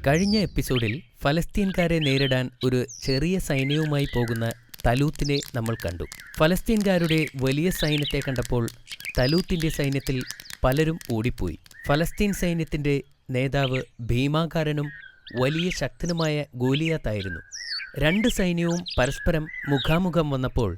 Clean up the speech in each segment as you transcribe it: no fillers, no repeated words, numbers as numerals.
കഴിഞ്ഞ എപ്പിസോഡിൽ ഫലസ്തീൻകാരെ നേരിടാൻ ഒരു ചെറിയ സൈന്യവുമായി പോകുന്ന തലൂത്തിനെ നമ്മൾ കണ്ടു. ഫലസ്തീൻകാരുടെ വലിയ സൈന്യത്തെ കണ്ടപ്പോൾ തലൂത്തിന്റെ സൈന്യത്തിൽ പലരും ഓടിപ്പോയി. ഫലസ്തീൻ സൈന്യത്തിന്റെ നേതാവ് ഭീമാകാരനും വലിയ ശക്തനുമായ ഗോലിയാത്തായിരുന്നു. രണ്ട് സൈന്യവും പരസ്പരം മുഖാമുഖം വന്നപ്പോൾ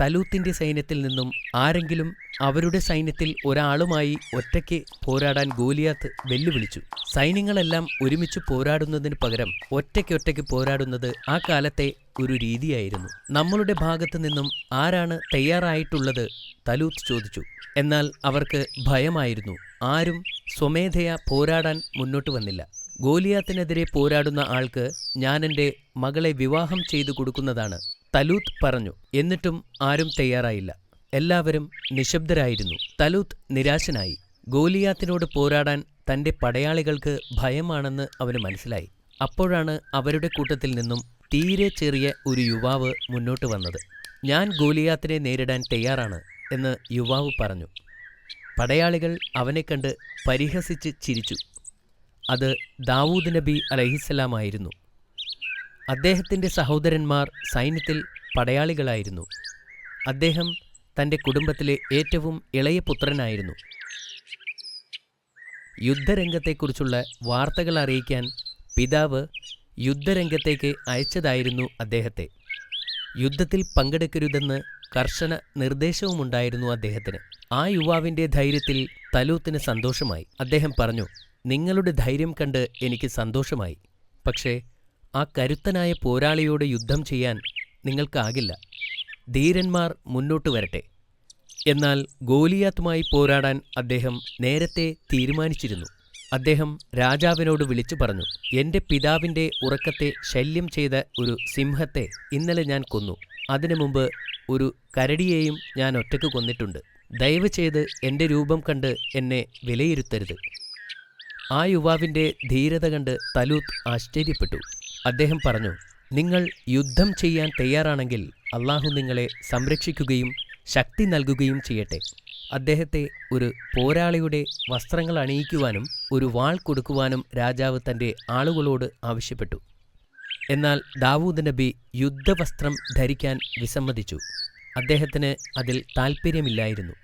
തലൂത്തിന്റെ സൈന്യത്തിൽ നിന്നും ആരെങ്കിലും അവരുടെ സൈന്യത്തിൽ ഒരാളുമായി ഒറ്റയ്ക്ക് പോരാടാൻ ഗോലിയാത്ത് വെല്ലുവിളിച്ചു. സൈന്യങ്ങളെല്ലാം ഒരുമിച്ച് പോരാടുന്നതിന് പകരം ഒറ്റയ്ക്കൊറ്റയ്ക്ക് പോരാടുന്നത് ആ കാലത്തെ ഒരു രീതിയായിരുന്നു. നമ്മളുടെ ഭാഗത്തു നിന്നും ആരാണ് തയ്യാറായിട്ടുള്ളത്? തലൂത്ത് ചോദിച്ചു. എന്നാൽ അവർക്ക് ഭയമായിരുന്നു. ആരും സ്വമേധയാ പോരാടാൻ മുന്നോട്ട് വന്നില്ല. ഗോലിയാത്തിനെതിരെ പോരാടുന്ന ആൾക്ക് ഞാൻ എൻ്റെ മകളെ വിവാഹം ചെയ്തു കൊടുക്കുന്നതാണ്, തലൂത്ത് പറഞ്ഞു. എന്നിട്ടും ആരും തയ്യാറായില്ല. എല്ലാവരും നിശബ്ദരായിരുന്നു. തലൂത്ത് നിരാശനായി. ഗോലിയാത്തിനോട് പോരാടാൻ തൻ്റെ പടയാളികൾക്ക് ഭയമാണെന്ന് അവന് മനസ്സിലായി. അപ്പോഴാണ് അവരുടെ കൂട്ടത്തിൽ നിന്നും തീരെ ചെറിയ ഒരു യുവാവ് മുന്നോട്ട് വന്നത്. ഞാൻ ഗോലിയാത്തിനെ നേരിടാൻ തയ്യാറാണ് എന്ന് യുവാവ് പറഞ്ഞു. പടയാളികൾ അവനെ കണ്ട് പരിഹസിച്ച് ചിരിച്ചു. അത് ദാവൂദ് നബി അലൈഹിസ്സലാമായിരുന്നു. അദ്ദേഹത്തിൻ്റെ സഹോദരന്മാർ സൈന്യത്തിൽ പടയാളികളായിരുന്നു. അദ്ദേഹം തൻ്റെ കുടുംബത്തിലെ ഏറ്റവും ഇളയ പുത്രനായിരുന്നു. യുദ്ധരംഗത്തെക്കുറിച്ചുള്ള വാർത്തകൾ അറിയിക്കാൻ പിതാവ് യുദ്ധരംഗത്തേക്ക് അയച്ചതായിരുന്നു അദ്ദേഹത്തെ. യുദ്ധത്തിൽ പങ്കെടുക്കരുതെന്ന് കർശന നിർദ്ദേശവുമുണ്ടായിരുന്നു അദ്ദേഹത്തിന്. ആ യുവാവിൻ്റെ ധൈര്യത്തിൽ തലൂത്തിന് സന്തോഷമായി. അദ്ദേഹം പറഞ്ഞു, നിങ്ങളുടെ ധൈര്യം കണ്ട് എനിക്ക് സന്തോഷമായി. പക്ഷേ ആ കരുത്തനായ പോരാളിയോട് യുദ്ധം ചെയ്യാൻ നിങ്ങൾക്കാകില്ല. ധീരന്മാർ മുന്നോട്ട് വരട്ടെ. എന്നാൽ ഗോലിയാത്തുമായി പോരാടാൻ അദ്ദേഹം നേരത്തെ തീരുമാനിച്ചിരുന്നു. അദ്ദേഹം രാജാവിനോട് വിളിച്ചു പറഞ്ഞു, എൻ്റെ പിതാവിൻ്റെ ഉറക്കത്തെ ശല്യം ചെയ്ത ഒരു സിംഹത്തെ ഇന്നലെ ഞാൻ കൊന്നു. അതിനു മുമ്പ് ഒരു കരടിയെയും ഞാൻ ഒറ്റയ്ക്ക് കൊന്നിട്ടുണ്ട്. ദയവ് ചെയ്ത് എൻ്റെ രൂപം കണ്ട് എന്നെ വിലയിരുത്തരുത്. ആ യുവാവിൻ്റെ ധീരത കണ്ട് തലൂത്ത് ആശ്ചര്യപ്പെട്ടു. അദ്ദേഹം പറഞ്ഞു, നിങ്ങൾ യുദ്ധം ചെയ്യാൻ തയ്യാറാണെങ്കിൽ അള്ളാഹു നിങ്ങളെ സംരക്ഷിക്കുകയും ശക്തി നൽകുകയും ചെയ്യട്ടെ. അദ്ദേഹത്തെ ഒരു പോരാളിയുടെ വസ്ത്രങ്ങൾ അണിയിക്കുവാനും ഒരു വാൾ കൊടുക്കുവാനും രാജാവ് തൻ്റെ ആളുകളോട് ആവശ്യപ്പെട്ടു. എന്നാൽ ദാവൂദ് നബി യുദ്ധവസ്ത്രം ധരിക്കാൻ വിസമ്മതിച്ചു. അദ്ദേഹത്തിന് അതിൽ താൽപ്പര്യമില്ലായിരുന്നു.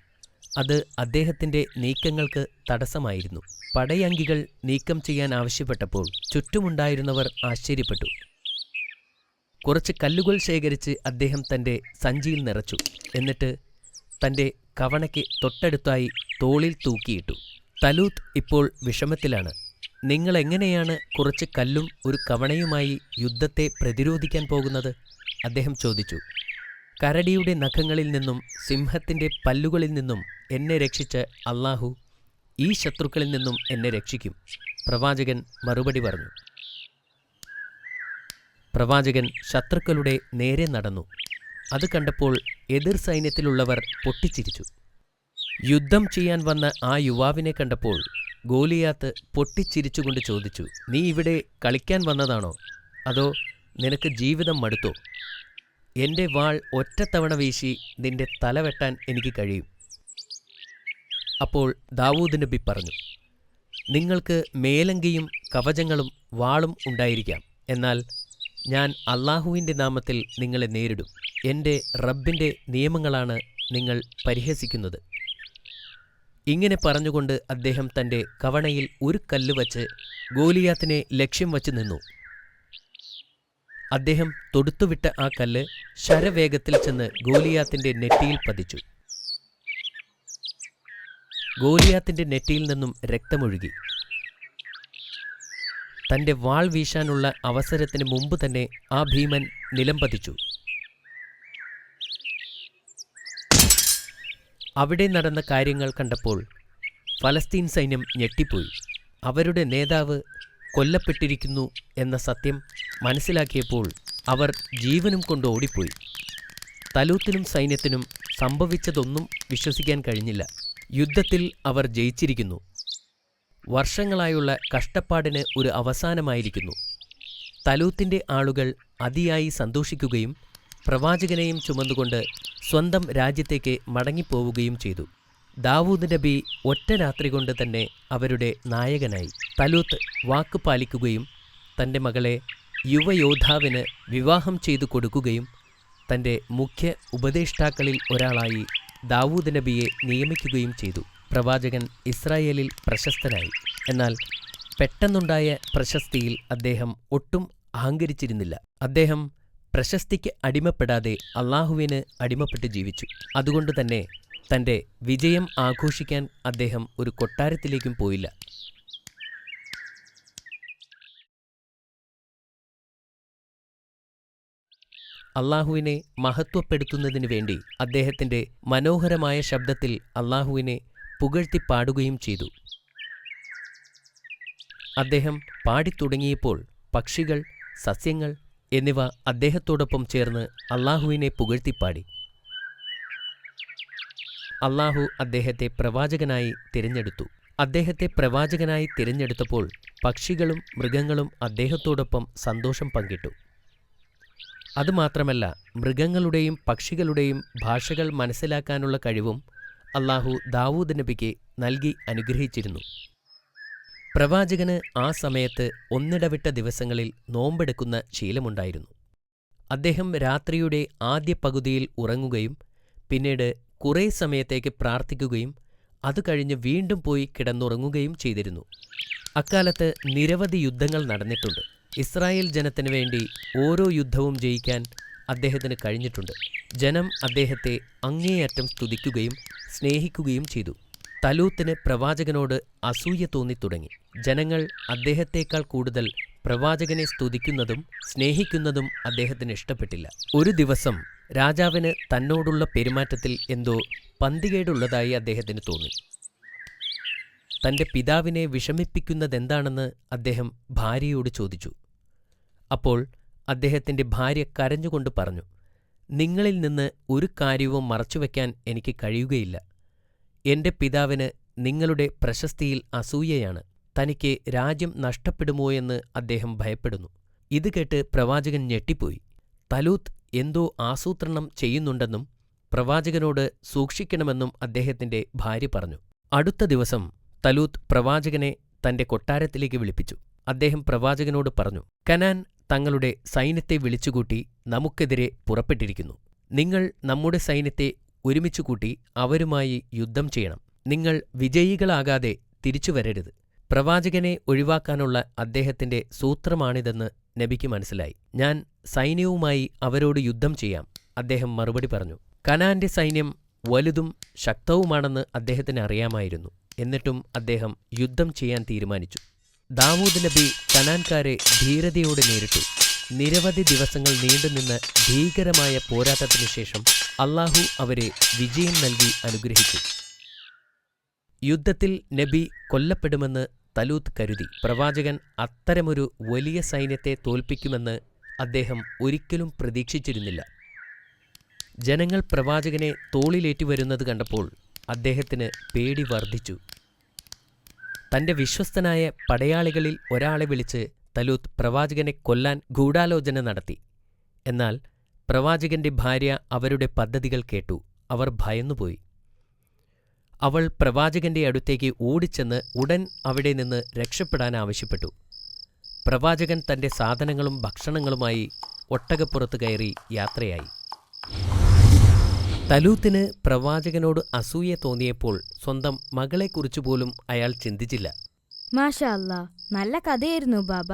അത് അദ്ദേഹത്തിൻ്റെ നീക്കങ്ങൾക്ക് തടസ്സമായിരുന്നു. പടയങ്കികൾ നീക്കം ചെയ്യാൻ ആവശ്യപ്പെട്ടപ്പോൾ ചുറ്റുമുണ്ടായിരുന്നവർ ആശ്ചര്യപ്പെട്ടു. കുറച്ച് കല്ലുകൾ ശേഖരിച്ച് അദ്ദേഹം തൻ്റെ സഞ്ചിയിൽ നിറച്ചു. എന്നിട്ട് തൻ്റെ കവണയ്ക്ക് തൊട്ടടുത്തായി തോളിൽ തൂക്കിയിട്ടു. തലൂത്ത് ഇപ്പോൾ വിഷമത്തിലാണ്. നിങ്ങളെങ്ങനെയാണ് കുറച്ച് കല്ലും ഒരു കവണയുമായി യുദ്ധത്തെ പ്രതിരോധിക്കാൻ പോകുന്നത്? അദ്ദേഹം ചോദിച്ചു. കരടിയുടെ നഖങ്ങളിൽ നിന്നും സിംഹത്തിൻ്റെ പല്ലുകളിൽ നിന്നും എന്നെ രക്ഷിച്ച അള്ളാഹു ഈ ശത്രുക്കളിൽ നിന്നും എന്നെ രക്ഷിക്കും, പ്രവാചകൻ മറുപടി പറഞ്ഞു. പ്രവാചകൻ ശത്രുക്കളുടെ നേരെ നടന്നു. അത് കണ്ടപ്പോൾ എതിർ സൈന്യത്തിലുള്ളവർ പൊട്ടിച്ചിരിച്ചു. യുദ്ധം ചെയ്യാൻ വന്ന ആ യുവാവിനെ കണ്ടപ്പോൾ ഗോലിയാത്ത് പൊട്ടിച്ചിരിച്ചുകൊണ്ട് ചോദിച്ചു, നീ ഇവിടെ കളിക്കാൻ വന്നതാണോ? അതോ നിനക്ക് ജീവിതം മടുത്തോ? എൻ്റെ വാൾ ഒറ്റത്തവണ വീശി നിന്റെ തല വെട്ടാൻ എനിക്ക് കഴിയും. അപ്പോൾ ദാവൂദ് നബി പറഞ്ഞു, നിങ്ങൾക്ക് മേലങ്കിയും കവചങ്ങളും വാളും ഉണ്ടായിരിക്കാം. എന്നാൽ ഞാൻ അള്ളാഹുവിൻ്റെ നാമത്തിൽ നിങ്ങളെ നേരിടും. എൻ്റെ റബ്ബിൻ്റെ നിയമങ്ങളാണ് നിങ്ങൾ പരിഹസിക്കുന്നത്. ഇങ്ങനെ പറഞ്ഞുകൊണ്ട് അദ്ദേഹം തൻ്റെ കവണയിൽ ഒരു കല്ല് വച്ച് ഗോലിയാത്തിനെ ലക്ഷ്യം വച്ച് നിന്നു. അദ്ദേഹം തൊടുത്തുവിട്ട ആ കല്ല് ശരവേഗത്തിൽ ചെന്ന് ഗോലിയാത്തിൻ്റെ നെറ്റിയിൽ പതിച്ചു. ഗോലിയാത്തിൻ്റെ നെറ്റിയിൽ നിന്നും രക്തമൊഴുകി. തൻ്റെ വാൾ വീശാനുള്ള അവസരത്തിന് മുമ്പ് തന്നെ ആ ഭീമൻ നിലംപതിച്ചു. അവിടെ നടന്ന കാര്യങ്ങൾ കണ്ടപ്പോൾ ഫലസ്തീൻ സൈന്യം ഞെട്ടിപ്പോയി. അവരുടെ നേതാവ് കൊല്ലപ്പെട്ടിരിക്കുന്നു എന്ന സത്യം മനസ്സിലാക്കിയപ്പോൾ അവർ ജീവനും കൊണ്ട് ഓടിപ്പോയി. തലൂത്തിനും സൈന്യത്തിനും സംഭവിച്ചതൊന്നും വിശ്വസിക്കാൻ കഴിഞ്ഞില്ല. യുദ്ധത്തിൽ അവർ ജയിച്ചിരിക്കുന്നു. വർഷങ്ങളായുള്ള കഷ്ടപ്പാടിന് ഒരു അവസാനമായിരിക്കുന്നു. തലൂത്തിൻ്റെ ആളുകൾ അതിയായി സന്തോഷിക്കുകയും പ്രവാചകനെയും ചുമന്നുകൊണ്ട് സ്വന്തം രാജ്യത്തേക്ക് മടങ്ങിപ്പോവുകയും ചെയ്തു. ദാവൂദ് നബി ഒറ്റ രാത്രി കൊണ്ട് തന്നെ അവരുടെ നായകനായി. തലൂത്ത് വാക്ക് പാലിക്കുകയും തൻ്റെ മകളെ യുവയോദ്ധാവിന് വിവാഹം ചെയ്തു കൊടുക്കുകയും തൻ്റെ മുഖ്യ ഉപദേഷ്ടാക്കളിൽ ഒരാളായി ദാവൂദ് നബിയെ നിയമിക്കുകയും ചെയ്തു. പ്രവാചകൻ ഇസ്രായേലിൽ പ്രശസ്തനായി. എന്നാൽ പെട്ടെന്നുണ്ടായ പ്രശസ്തിയിൽ അദ്ദേഹം ഒട്ടും അഹങ്കരിച്ചിരുന്നില്ല. അദ്ദേഹം പ്രശസ്തിക്ക് അടിമപ്പെടാതെ അള്ളാഹുവിന് അടിമപ്പെട്ട് ജീവിച്ചു. അതുകൊണ്ടുതന്നെ തൻ്റെ വിജയം ആഘോഷിക്കാൻ അദ്ദേഹം ഒരു കൊട്ടാരത്തിലേക്കും പോയില്ല. അള്ളാഹുവിനെ മഹത്വപ്പെടുത്തുന്നതിനു വേണ്ടി അദ്ദേഹത്തിൻ്റെ മനോഹരമായ ശബ്ദത്തിൽ അള്ളാഹുവിനെ പുകഴ്ത്തിപ്പാടുകയും ചെയ്തു. അദ്ദേഹം പാടിത്തുടങ്ങിയപ്പോൾ പക്ഷികൾ, സസ്യങ്ങൾ എന്നിവ അദ്ദേഹത്തോടൊപ്പം ചേർന്ന് അള്ളാഹുവിനെ പുകഴ്ത്തിപ്പാടി. അള്ളാഹു അദ്ദേഹത്തെ പ്രവാചകനായി തിരഞ്ഞെടുത്തു. അദ്ദേഹത്തെ പ്രവാചകനായി തിരഞ്ഞെടുത്തപ്പോൾ പക്ഷികളും മൃഗങ്ങളും അദ്ദേഹത്തോടൊപ്പം സന്തോഷം പങ്കിട്ടു. അതുമാത്രമല്ല, മൃഗങ്ങളുടെയും പക്ഷികളുടെയും ഭാഷകൾ മനസ്സിലാക്കാനുള്ള കഴിവും അള്ളാഹു ദാവൂദ് നബിക്ക് നൽകി അനുഗ്രഹിച്ചിരുന്നു. പ്രവാചകന് ആ സമയത്ത് ഒന്നിടവിട്ട ദിവസങ്ങളിൽ നോമ്പെടുക്കുന്ന ശീലമുണ്ടായിരുന്നു. അദ്ദേഹം രാത്രിയുടെ ആദ്യ പകുതിയിൽ ഉറങ്ങുകയും പിന്നീട് കുറേ സമയത്തേക്ക് പ്രാർത്ഥിക്കുകയും അതുകഴിഞ്ഞ് വീണ്ടും പോയി കിടന്നുറങ്ങുകയും ചെയ്തിരുന്നു. അക്കാലത്ത് നിരവധി യുദ്ധങ്ങൾ നടന്നിട്ടുണ്ട്. ഇസ്രായേൽ ജനത്തിനു വേണ്ടി ഓരോ യുദ്ധവും ജയിക്കാൻ അദ്ദേഹത്തിന് കഴിഞ്ഞിട്ടുണ്ട്. ജനം അദ്ദേഹത്തെ അങ്ങേയറ്റം സ്തുതിക്കുകയും സ്നേഹിക്കുകയും ചെയ്തു. തലൂത്തിന് പ്രവാചകനോട് അസൂയ തോന്നിത്തുടങ്ങി. ജനങ്ങൾ അദ്ദേഹത്തേക്കാൾ കൂടുതൽ പ്രവാചകനെ സ്തുതിക്കുന്നതും സ്നേഹിക്കുന്നതും അദ്ദേഹത്തിന് ഇഷ്ടപ്പെട്ടില്ല. ഒരു ദിവസം രാജാവിന് തന്നോടുള്ള പെരുമാറ്റത്തിൽ എന്തോ പന്തികേടുള്ളതായി അദ്ദേഹത്തിന് തോന്നി. തൻ്റെ പിതാവിനെ വിഷമിപ്പിക്കുന്നതെന്താണെന്ന് അദ്ദേഹം ഭാര്യയോട് ചോദിച്ചു. അപ്പോൾ അദ്ദേഹത്തിൻ്റെ ഭാര്യ കരഞ്ഞുകൊണ്ട് പറഞ്ഞു, നിങ്ങളിൽ നിന്ന് ഒരു കാര്യവും മറച്ചുവെക്കാൻ എനിക്ക് കഴിയുകയില്ല. എൻ്റെ പിതാവിന് നിങ്ങളുടെ പ്രശസ്തിയിൽ അസൂയയാണ്. തനിക്ക് രാജ്യം നഷ്ടപ്പെടുമോയെന്ന് അദ്ദേഹം ഭയപ്പെടുന്നു. ഇത് കേട്ട് പ്രവാചകൻ ഞെട്ടിപ്പോയി. തലൂത്ത് എന്തോ ആസൂത്രണം ചെയ്യുന്നുണ്ടെന്നും പ്രവാചകനോട് സൂക്ഷിക്കണമെന്നും അദ്ദേഹത്തിൻ്റെ ഭാര്യ പറഞ്ഞു. അടുത്ത ദിവസം തലൂത്ത് പ്രവാചകനെ തൻ്റെ കൊട്ടാരത്തിലേക്ക് വിളിപ്പിച്ചു. അദ്ദേഹം പ്രവാചകനോട് പറഞ്ഞു, കനാൻ തങ്ങളുടെ സൈന്യത്തെ വിളിച്ചുകൂട്ടി നമുക്കെതിരെ പുറപ്പെട്ടിരിക്കുന്നു. നിങ്ങൾ നമ്മുടെ സൈന്യത്തെ ഒരുമിച്ചുകൂട്ടി അവരുമായി യുദ്ധം ചെയ്യണം. നിങ്ങൾ വിജയികളാകാതെ തിരിച്ചു വരരുത്. പ്രവാചകനെ ഒഴിവാക്കാനുള്ള അദ്ദേഹത്തിൻ്റെ സൂത്രമാണിതെന്ന് നബിക്ക് മനസ്സിലായി. ഞാൻ സൈന്യവുമായി അവരോട് യുദ്ധം ചെയ്യാം, അദ്ദേഹം മറുപടി പറഞ്ഞു. കനാന്റെ സൈന്യം വലുതും ശക്തവുമാണെന്ന് അദ്ദേഹത്തിന് അറിയാമായിരുന്നു. എന്നിട്ടും അദ്ദേഹം യുദ്ധം ചെയ്യാൻ തീരുമാനിച്ചു. ദാവൂദ് നബി കനാൻകാരെ ധീരതയോടെ നേരിട്ടു. നിരവധി ദിവസങ്ങൾ നീണ്ടുനിന്ന ഭീകരമായ പോരാട്ടത്തിനു ശേഷം അള്ളാഹു അവരെ വിജയം നൽകി അനുഗ്രഹിച്ചു. യുദ്ധത്തിൽ നബി കൊല്ലപ്പെടുമെന്ന് തലൂത്ത് കരുതി. പ്രവാചകൻ അത്തരമൊരു വലിയ സൈന്യത്തെ തോൽപ്പിക്കുമെന്ന് അദ്ദേഹം ഒരിക്കലും പ്രതീക്ഷിച്ചിരുന്നില്ല. ജനങ്ങൾ പ്രവാചകനെ തോളിലേറ്റുവരുന്നത് കണ്ടപ്പോൾ അദ്ദേഹത്തിന് പേടി വർദ്ധിച്ചു. തൻ്റെ വിശ്വസ്തനായ പടയാളികളിൽ ഒരാളെ വിളിച്ച് തലൂത്ത് പ്രവാചകനെ കൊല്ലാൻ ഗൂഢാലോചന നടത്തി. എന്നാൽ പ്രവാചകന്റെ ഭാര്യ അവരുടെ പദ്ധതികൾ കേട്ടു. അവർ ഭയന്നുപോയി. അവൾ പ്രവാചകന്റെ അടുത്തേക്ക് ഓടിച്ചെന്ന് ഉടൻ അവിടെ നിന്ന് രക്ഷപ്പെടാൻ ആവശ്യപ്പെട്ടു. പ്രവാചകൻ തൻ്റെ സാധനങ്ങളും ഭക്ഷണങ്ങളുമായി ഒട്ടകപ്പുറത്ത് കയറി യാത്രയായി. തലൂത്തിന് പ്രവാചകനോട് അസൂയ തോന്നിയപ്പോൾ സ്വന്തം മകളെക്കുറിച്ചുപോലും അയാൾ ചിന്തിച്ചില്ല. മാഷാ അല്ലാ, നല്ല കഥയായിരുന്നു ബാബ.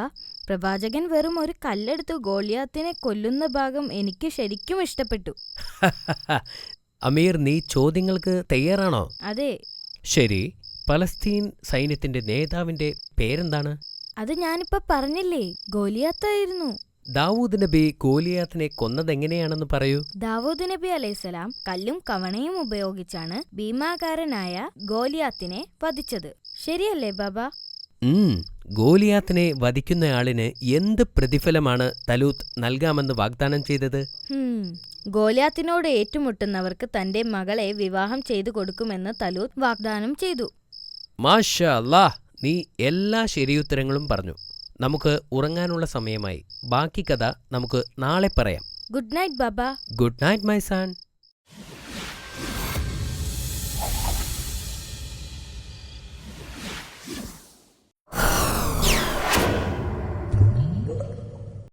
പ്രവാചകൻ വെറും ഒരു കല്ലെടുത്ത് ഗോലിയാത്തിനെ കൊല്ലുന്ന ഭാഗം എനിക്ക് ശരിക്കും ഇഷ്ടപ്പെട്ടു. അമീർ, നീ ചോദ്യങ്ങൾക്ക് തയ്യാറാണോ? അതെ. ശരി, പലസ്തീൻ സൈന്യത്തിന്റെ നേതാവിന്റെ പേരെന്താണ്? അത് ഞാനിപ്പോ പറഞ്ഞില്ലേ, ഗോലിയാത്തായിരുന്നു. ദാവൂദ് നബി ഗോലിയാത്തിനെ കൊന്നതെങ്ങനെയാണെന്ന് പറയൂ. ദാവൂദ് നബി അലൈഹിസ്സലാം കല്ലും കവണയും ഉപയോഗിച്ചാണ് ഭീമാകാരനായ ഗോലിയാത്തിനെ വധിച്ചത്. ശരിയല്ലേ ബാബ? ഗോലിയാത്തിനെ വധിക്കുന്നയാളിന് എന്ത് പ്രതിഫലമാണ് തലൂത്ത് നൽകാമെന്ന് വാഗ്ദാനം ചെയ്തത്? ഗോലിയാത്തിനോട് ഏറ്റുമുട്ടുന്നവർക്ക് തന്റെ മകളെ വിവാഹം ചെയ്തു കൊടുക്കുമെന്ന് തലൂത്ത് വാഗ്ദാനം ചെയ്തു. മാഷാ അല്ലാഹ്, നീ എല്ലാ ശരിയുത്തരങ്ങളും പറഞ്ഞു. നമുക്ക് ഉറങ്ങാനുള്ള സമയമായി. ബാക്കി കഥ നമുക്ക് നാളെ പറയാം. Good night Baba. Good night my son.